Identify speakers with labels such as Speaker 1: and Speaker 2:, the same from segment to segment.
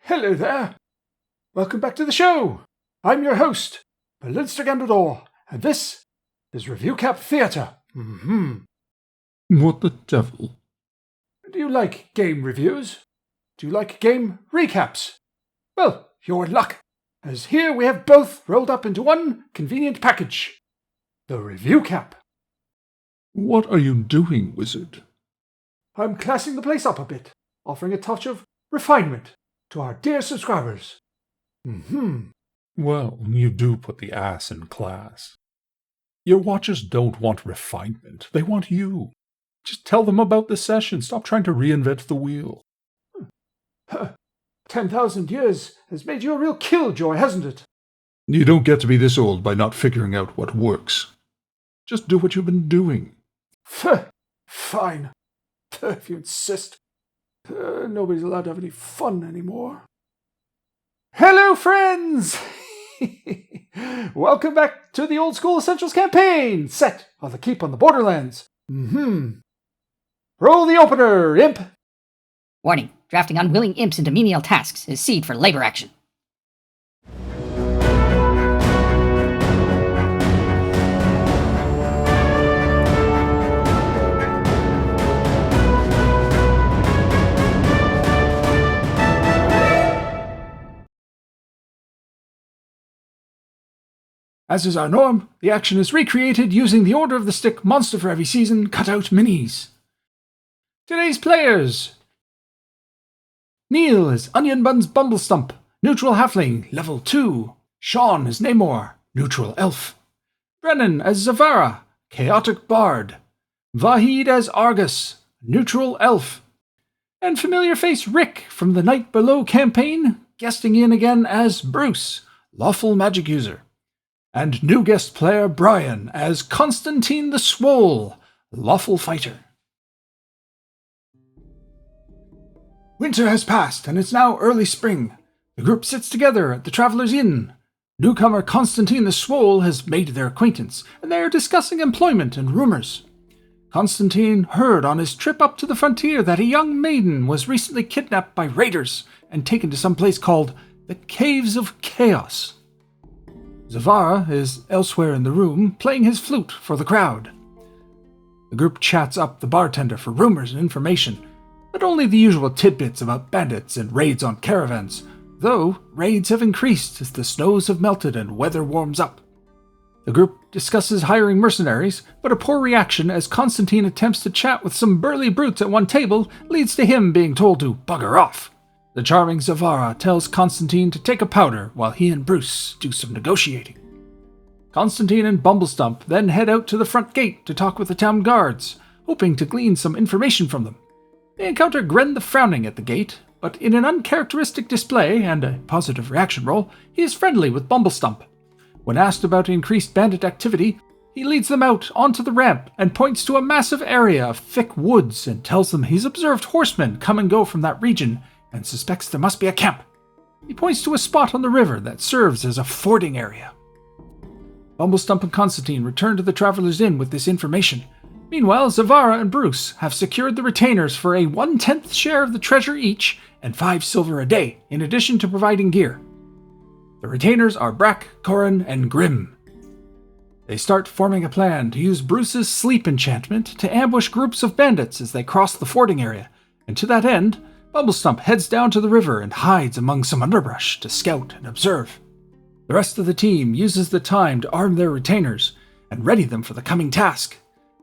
Speaker 1: Hello there. Welcome back to the show. I'm your host, Merlinstergandaldore, and this is Reviewcap Theatre.
Speaker 2: What the devil?
Speaker 1: Do you like game reviews? Do you like game recaps? Well, you're in luck, as here we have both rolled up into one convenient package. The Reviewcap.
Speaker 2: What are you doing, wizard?
Speaker 1: I'm classing the place up a bit, offering a touch of refinement to our dear subscribers.
Speaker 2: Well, you do put the ass in class. Your watchers don't want refinement. They want you. Just tell them about the session. Stop trying to reinvent the wheel.
Speaker 1: 10,000 years has made you a real killjoy, hasn't it?
Speaker 2: You don't get to be this old by not figuring out what works. Just do what you've been doing.
Speaker 1: Fine. If you insist. Nobody's allowed to have any fun anymore. Hello, friends! Welcome back to the Old School Essentials campaign, set on the keep on the Borderlands. Roll the opener, imp!
Speaker 3: Warning, drafting unwilling imps into menial tasks is seed for labor action.
Speaker 1: As is our norm, the action is recreated using the Order of the Stick Monster for Every Season cutout minis. Today's players: Neil is Onion Buns Bumblestump, neutral halfling, level 2. Sean is Namor, neutral elf. Brennan as Zavara, chaotic bard. Vahid as Argus, neutral elf. And familiar face Rick from the Night Below campaign, guesting in again as Bruce, lawful magic user. And new guest player Brian as Constantine the Swole, lawful fighter. Winter has passed, and it's now early spring. The group sits together at the Traveller's Inn. Newcomer Constantine the Swole has made their acquaintance, and they are discussing employment and rumors. Constantine heard on his trip up to the frontier that a young maiden was recently kidnapped by raiders and taken to some place called the Caves of Chaos. Zavara is elsewhere in the room, playing his flute for the crowd. The group chats up the bartender for rumors and information, but only the usual tidbits about bandits and raids on caravans, though raids have increased as the snows have melted and weather warms up. The group discusses hiring mercenaries, but a poor reaction as Constantine attempts to chat with some burly brutes at one table leads to him being told to bugger off. The charming Zavara tells Constantine to take a powder while he and Bruce do some negotiating. Constantine and Bumblestump then head out to the front gate to talk with the town guards, hoping to glean some information from them. They encounter Gren the Frowning at the gate, but in an uncharacteristic display and a positive reaction roll, he is friendly with Bumblestump. When asked about increased bandit activity, he leads them out onto the ramp and points to a massive area of thick woods and tells them he's observed horsemen come and go from that region and suspects there must be a camp. He points to a spot on the river that serves as a fording area. Bumblestump and Constantine return to the Traveller's Inn with this information. Meanwhile, Zavara and Bruce have secured the retainers for a 1/10 share of the treasure each and 5 silver a day, in addition to providing gear. The retainers are Brack, Corin, and Grim. They start forming a plan to use Bruce's sleep enchantment to ambush groups of bandits as they cross the fording area, and to that end, Bumblestump heads down to the river and hides among some underbrush to scout and observe. The rest of the team uses the time to arm their retainers and ready them for the coming task.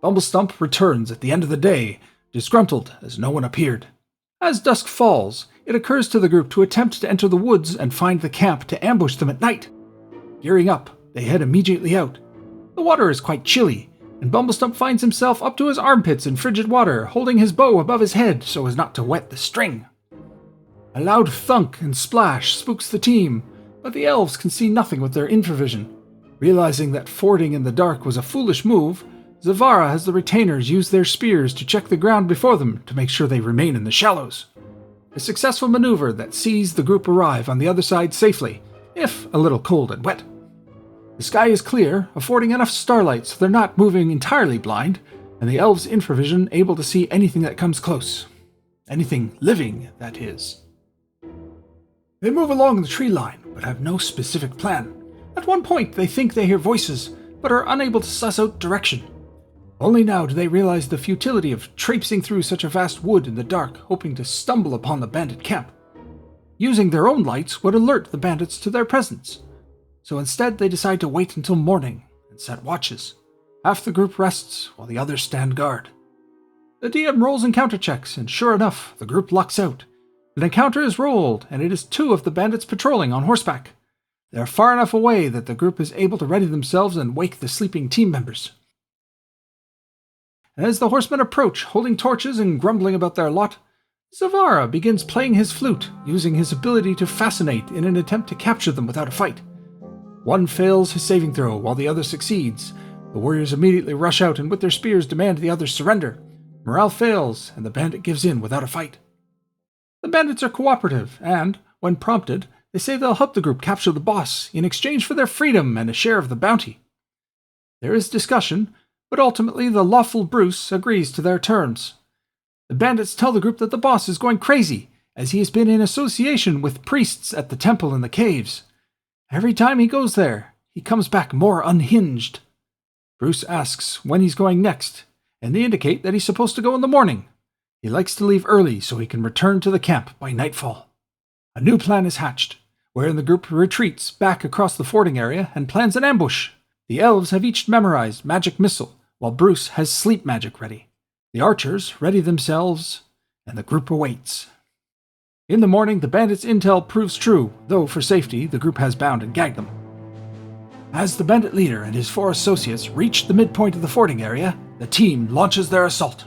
Speaker 1: Bumblestump returns at the end of the day, disgruntled as no one appeared. As dusk falls, it occurs to the group to attempt to enter the woods and find the camp to ambush them at night. Gearing up, they head immediately out. The water is quite chilly, and Bumblestump finds himself up to his armpits in frigid water, holding his bow above his head so as not to wet the string. A loud thunk and splash spooks the team, but the elves can see nothing with their infravision. Realizing that fording in the dark was a foolish move, Zavara has the retainers use their spears to check the ground before them to make sure they remain in the shallows. A successful maneuver that sees the group arrive on the other side safely, if a little cold and wet. The sky is clear, affording enough starlight so they're not moving entirely blind, and the elves' infravision able to see anything that comes close. Anything living, that is. They move along the tree line, but have no specific plan. At one point, they think they hear voices, but are unable to suss out direction. Only now do they realize the futility of traipsing through such a vast wood in the dark, hoping to stumble upon the bandit camp. Using their own lights would alert the bandits to their presence. So instead, they decide to wait until morning and set watches. Half the group rests, while the others stand guard. The DM rolls encounter checks, and sure enough, the group lucks out. An encounter is rolled, and it is 2 of the bandits patrolling on horseback. They are far enough away that the group is able to ready themselves and wake the sleeping team members. As the horsemen approach, holding torches and grumbling about their lot, Zavara begins playing his flute, using his ability to fascinate in an attempt to capture them without a fight. One fails his saving throw, while the other succeeds. The warriors immediately rush out and with their spears demand the other's surrender. Morale fails, and the bandit gives in without a fight. The bandits are cooperative, and, when prompted, they say they'll help the group capture the boss in exchange for their freedom and a share of the bounty. There is discussion, but ultimately the lawful Bruce agrees to their terms. The bandits tell the group that the boss is going crazy, as he has been in association with priests at the temple in the caves. Every time he goes there, he comes back more unhinged. Bruce asks when he's going next, and they indicate that he's supposed to go in the morning. He likes to leave early so he can return to the camp by nightfall. A new plan is hatched, wherein the group retreats back across the fording area and plans an ambush. The elves have each memorized magic missile, while Bruce has sleep magic ready. The archers ready themselves, and the group awaits. In the morning, the bandits' intel proves true, though for safety, the group has bound and gagged them. As the bandit leader and his 4 associates reach the midpoint of the fording area, the team launches their assault.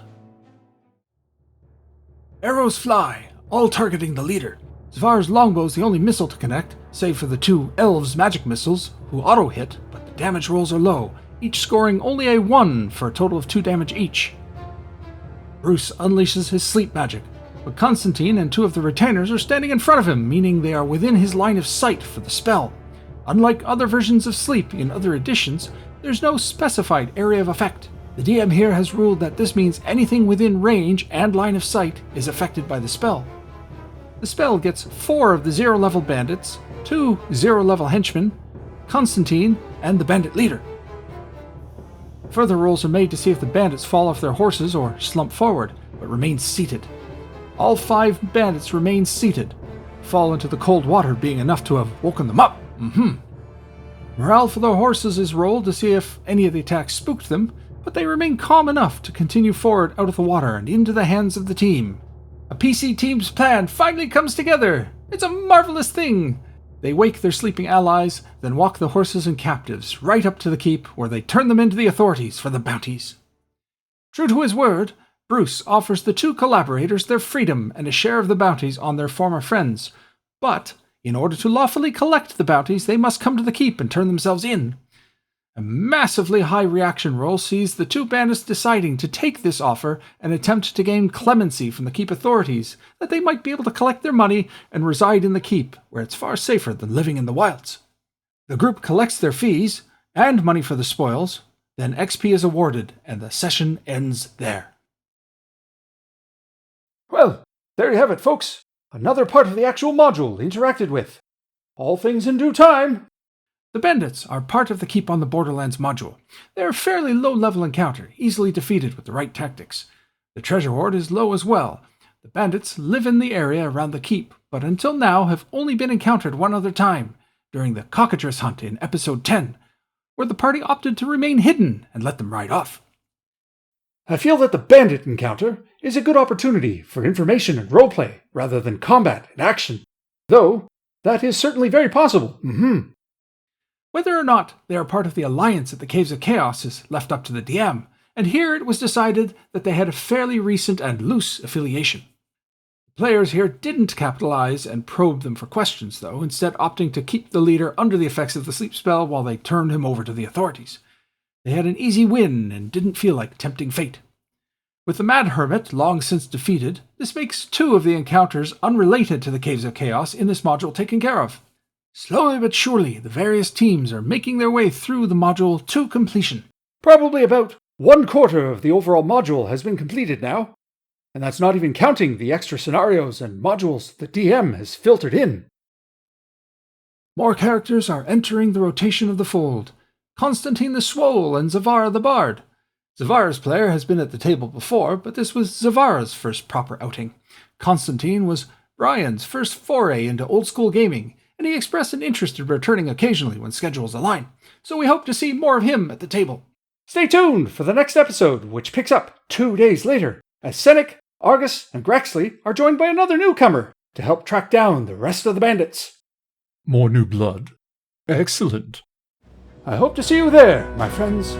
Speaker 1: Arrows fly, all targeting the leader. Zvar's longbow is the only missile to connect, save for the 2 elves' magic missiles, who auto-hit, but the damage rolls are low, each scoring only a 1 for a total of 2 damage each. Bruce unleashes his sleep magic, but Constantine and 2 of the retainers are standing in front of him, meaning they are within his line of sight for the spell. Unlike other versions of sleep in other editions, there's no specified area of effect. The DM here has ruled that this means anything within range and line of sight is affected by the spell. The spell gets 4 of the 0-level bandits, 2 0-level henchmen, Constantine, and the bandit leader. Further rolls are made to see if the bandits fall off their horses or slump forward, but remain seated. All 5 bandits remain seated. Fall into the cold water being enough to have woken them up. Morale for their horses is rolled to see if any of the attacks spooked them, but they remain calm enough to continue forward out of the water and into the hands of the team. A PC team's plan finally comes together. It's a marvelous thing. They wake their sleeping allies, then walk the horses and captives right up to the keep, where they turn them into the authorities for the bounties. True to his word, Bruce offers the 2 collaborators their freedom and a share of the bounties on their former friends, but in order to lawfully collect the bounties, they must come to the keep and turn themselves in. A massively high reaction roll sees the 2 bandits deciding to take this offer and attempt to gain clemency from the keep authorities, that they might be able to collect their money and reside in the keep, where it's far safer than living in the wilds. The group collects their fees and money for the spoils, then XP is awarded, and the session ends there. Well, there you have it, folks. Another part of the actual module interacted with. All things in due time. The bandits are part of the Keep on the Borderlands module. They are a fairly low-level encounter, easily defeated with the right tactics. The treasure hoard is low as well. The bandits live in the area around the keep, but until now have only been encountered one other time, during the cockatrice hunt in episode 10, where the party opted to remain hidden and let them ride off. I feel that the bandit encounter is a good opportunity for information and roleplay rather than combat and action, though that is certainly very possible. Whether or not they are part of the alliance at the Caves of Chaos is left up to the DM, and here it was decided that they had a fairly recent and loose affiliation. The players here didn't capitalize and probe them for questions, though, instead opting to keep the leader under the effects of the sleep spell while they turned him over to the authorities. They had an easy win and didn't feel like tempting fate. With the Mad Hermit long since defeated, this makes 2 of the encounters unrelated to the Caves of Chaos in this module taken care of. Slowly but surely, the various teams are making their way through the module to completion. Probably about 1/4 of the overall module has been completed now, and that's not even counting the extra scenarios and modules the DM has filtered in. More characters are entering the rotation of the fold. Constantine the Swole and Zavara the Bard. Zavara's player has been at the table before, but this was Zavara's first proper outing. Constantine was Brian's first foray into old-school gaming, and he expressed an interest in returning occasionally when schedules align, so we hope to see more of him at the table.
Speaker 4: Stay tuned for the next episode, which picks up 2 days later, as Senek, Argus, and Grexley are joined by another newcomer to help track down the rest of the bandits.
Speaker 2: More new blood. Excellent.
Speaker 4: I hope to see you there, my friends.